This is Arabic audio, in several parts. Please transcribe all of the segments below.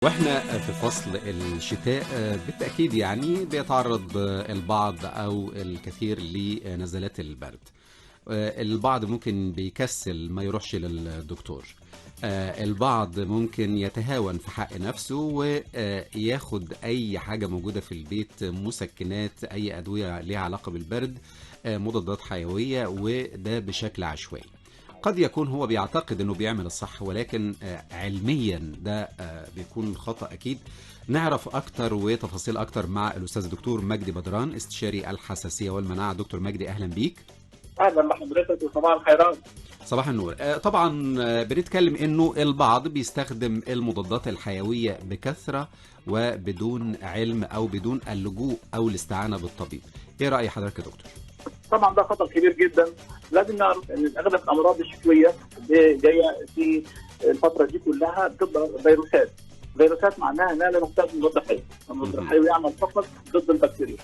واحنا في فصل الشتاء بالتأكيد يعني بيتعرض البعض أو الكثير لنزلات البرد. البعض ممكن بيكسل ما يروحش للدكتور. البعض ممكن يتهاون في حق نفسه وياخد أي حاجة موجودة في البيت، مسكنات، أي أدوية ليها علاقة بالبرد، مضادات حيوية، وده بشكل عشوائي. قد يكون هو بيعتقد انه بيعمل الصح، ولكن علميا ده بيكون خطأ اكيد. نعرف اكتر وتفاصيل اكتر مع الاستاذ الدكتور مجدي بدران، استشاري الحساسية والمناعة. دكتور مجدي، اهلا بيك. اهلا بحضرتك وصباح الخيرات. صباح النور. طبعا بنتكلم انه البعض بيستخدم المضادات الحيوية بكثرة وبدون علم او بدون اللجوء او الاستعانة بالطبيب. ايه رأي حضرتك يا دكتور؟ طبعا ده خطر كبير جدا. لازم نعرف ان اغلب الامراض الشتويه جايه في الفتره دي كلها بتبقى فيروسات معناها انها لا نحتاج مضاد حيوي. المضاد الحيوي يعمل فقط ضد البكتيريا.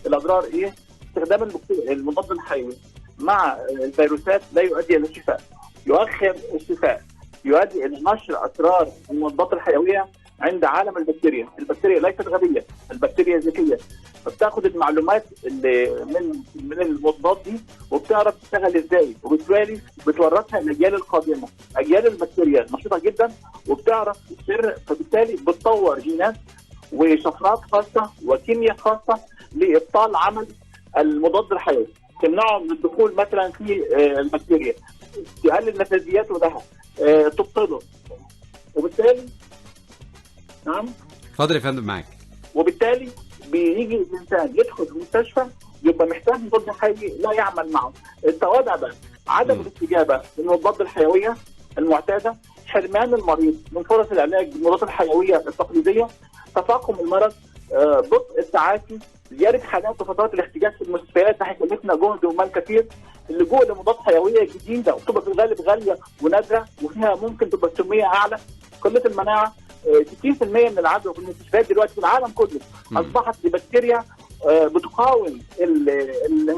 الاضرار ايه؟ استخدام المضاد الحيوي مع الفيروسات لا يؤدي الى الشفاء، يؤخر الشفاء، يؤدي الى نشر اسرار المضادات الحيويه عند عالم البكتيريا. البكتيريا ليست غبيه، البكتيريا ذكيه، فبتاخد المعلومات اللي من المضادات دي وبتعرف تشتغل ازاي، وبالتالي بتورثها للاجيال القادمه. اجيال البكتيريا نشيطه جدا وبتعرف السر، فبالتالي بتطور جينات وشفرات خاصه وكيمياء خاصه لابطال عمل المضاد الحيوي، تمنعه من الدخول مثلا في البكتيريا، تقلل نفاذياته لها، تبطله، وبالتالي نعم اتفضل يا فندم معاك. وبالتالي بيجي الانسان يدخل في المستشفى يبقى محتاج مضاد حيوي لا يعمل معه. التوابع بقى عدم الاستجابه للمضادات الحيويه المعتاده، حرمان المريض من فرص العلاج بالمضادات الحيويه التقليديه، تفاقم المرض، بطء التعافي، زياده حالات وفترات الاحتجاج في المستشفيات هيكلفنا جهد ومال كثير. اللجوء لمضادات حيويه جديده وتبقى في الغالب غاليه ونادره وفيها ممكن تبقى سميه اعلى. قله المناعه، 60% من العدوى في المستشفيات دلوقتي في العالم كله اصبحت لبكتيريا بتقاوم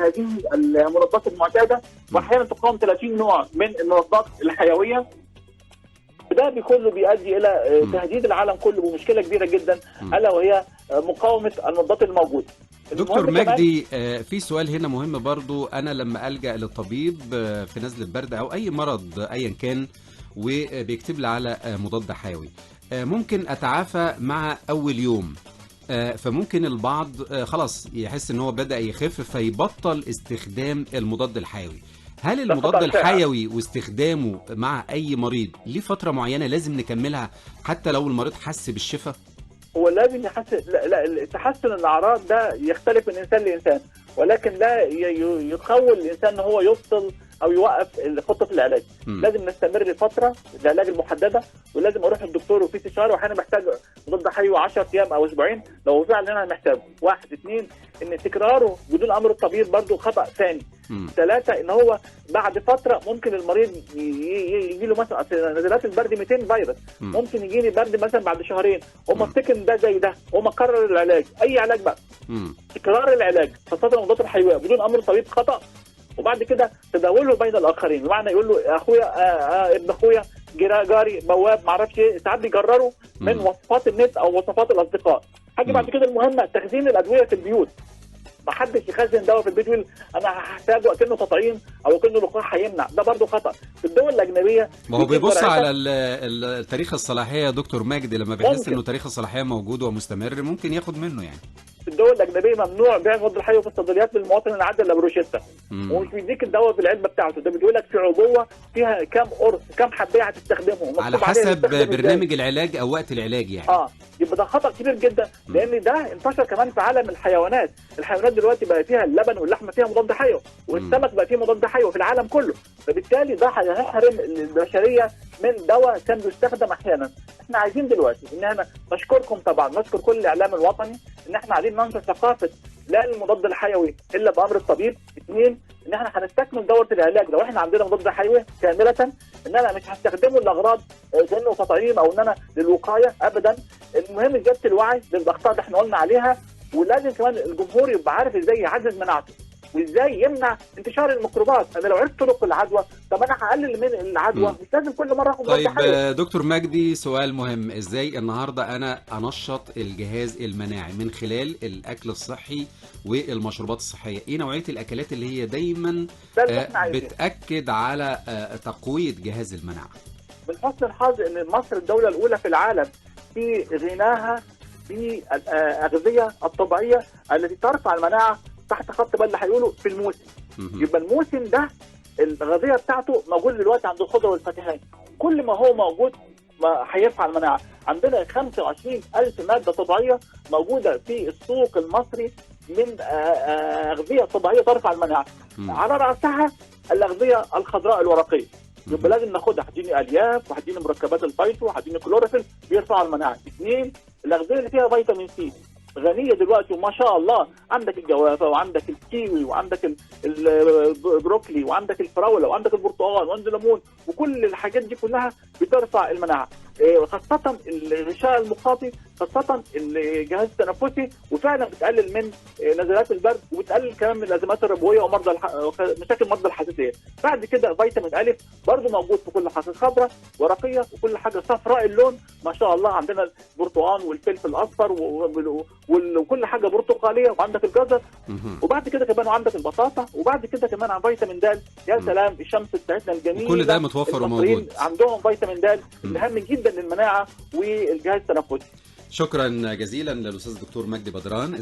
هذه المضادات المعتاده، واحيانا تقاوم 30 نوع من المضادات الحيويه. ده كله بيؤدي الى تهديد العالم كله بمشكله كبيره جدا، الا وهي مقاومه المضادات الموجوده. دكتور مجدي، في سؤال هنا مهم برضو. انا لما ألجأ للطبيب في نزلة برد او اي مرض ايا كان وبيكتب لي على مضاد حيوي، ممكن اتعافى مع اول يوم، فممكن البعض خلاص يحس ان هو بدأ يخف فيبطل استخدام المضاد الحيوي. هل المضاد الحيوي واستخدامه مع اي مريض ليه فترة معينة لازم نكملها حتى لو المريض حس بالشفاء؟ هو لازم يحسن. لا تحسن الاعراض ده يختلف من انسان لانسان، ولكن لا يتخول الانسان ان هو يفصل او يوقف خطه العلاج. لازم نستمر لفتره العلاج المحدده، ولازم اروح للدكتور وفي استشاره، واحيانا محتاج مضاد حيوي 10 ايام او اسبوعين لو فعلا انا محتاجه. 1 2 ان تكراره بدون امر الطبيب برضو خطا ثاني. 3 ان هو بعد فتره ممكن المريض يجي له مثلا نزلات البرد 200 فيروس، ممكن يجي لي برد مثلا بعد شهرين وما افتكر ده زي ده وما اكرر العلاج. اي علاج بقى تكرار العلاج خاصه المضادات الحيويه بدون امر طبيب خطا، وبعد كده تداوله بين الاخرين. بمعنى يقول له اخويا، ابن اخويا، جاري، بواب، ما اعرفش ايه، ساعات بيجرروا من وصفات النت او وصفات الاصدقاء. حاجه بعد كده المهمه تخزين الادويه في البيوت. ما حدش يخزن دواء في البيت يقول انا هحتاجه اكنه تطعيم او اكنه لقاح هيمنع. ده برضه خطا. في الدول الاجنبيه ما هو بيبص على تاريخ الصلاحيه يا دكتور مجدي، لما بيحس انه تاريخ الصلاحيه موجود ومستمر ممكن ياخد منه. يعني في الدول الاجنبيه ممنوع بيع المضاد الحيوي في الصيدليات للمواطن العادي الا بروشته، ومش بيديك الدواء في العلبه بتاعته، ده بيقول لك في عبوه فيها كام قرص كام حبايه هتستخدمه على حسب برنامج العلاج او وقت العلاج. يعني يبقى ده خطا كبير جدا، لان ده انتشر كمان في عالم الحيوانات. الحيوانات دلوقتي بقى فيها اللبن واللحمه فيها مضاد حيوي، والسمك بقى فيه مضاد حيوي في العالم كله، فبالتالي ده هيحرم البشريه من دواء كان بيستخدم احيانا. احنا عايزين دلوقتي ان احنا نشكركم طبعا، نشكر كل الاعلام الوطني ان احنا عايزين ننشر ثقافه لا المضاد الحيوي الا بامر الطبيب. 2 ان احنا هنستكمل دوره العلاج لو احنا عندنا مضاد حيوي كامله، ان انا مش هستخدمه لاغراض كانه تطعيم او ان انا للوقايه ابدا. المهم زياده الوعي للاخطاء اللي احنا قلنا عليها، ولازم كمان الجمهور يبقى عارف ازاي يعزز مناعته. وازاي يمنع انتشار الميكروبات. انا لو عرفت طرق العدوى طب انا هقلل من العدوى، مش لازم كل مره اخد طيب حاجه. دكتور مجدي، سؤال مهم: ازاي النهارده انا انشط الجهاز المناعي من خلال الاكل الصحي والمشروبات الصحيه؟ ايه نوعيه الاكلات اللي هي دايما ده اللي احنا عايزينه. بتاكد على تقويه جهاز المناعه؟ من حسن الحظ ان مصر الدوله الاولى في العالم في غناها بالاغذيه الطبيعيه التي ترفع المناعه تحت خط بل اللي هيقولوا في الموسم. يبقى الموسم ده الغذيه بتاعته موجود دلوقتي عند الخضره والفاكهه، كل ما هو موجود ما هيرفع المناعه. عندنا 25,000 ماده طبيعيه موجوده في السوق المصري من اغذيه طبيعيه ترفع المناعه. على راسها الاغذيه الخضراء الورقيه، يبقى لازم ناخدها، هتديني الياف وهتديني مركبات الفيتو وهتديني كلوروفيل بيرفعوا المناعه. اثنين، الاغذيه اللي فيها فيتامين سي غنيه دلوقتي وما شاء الله، عندك الجوافه وعندك الكيوي وعندك البروكلي وعندك الفراوله وعندك البرتقال وعندك الليمون، وكل الحاجات دي كلها بترفع المناعه، خاصه الغشاء المخاطي، خاصه الجهاز التنفسي، وفعلا بتقلل من نزلات البرد وبتقلل كمان من الازمات الربويه ومرضى مشاكل مرضى الحساسيه. بعد كده فيتامين الف برضه موجود في كل حاجه خضراء ورقيه وكل حاجه صفراء اللون ما شاء الله. عندنا البرتقال والفلفل الاصفر وكل حاجه برتقاليه، وعندك الجزر، وبعد كده كمان وعندك البطاطا، وبعد كده كمان عن فيتامين د. يا سلام، الشمس بتاعتنا الجميله كل ده متوفر وموجود. عندهم فيتامين د اللي هام جدا للمناعه والجهاز التنفسي. شكرا جزيلا للاستاذ الدكتور مجدي بدران.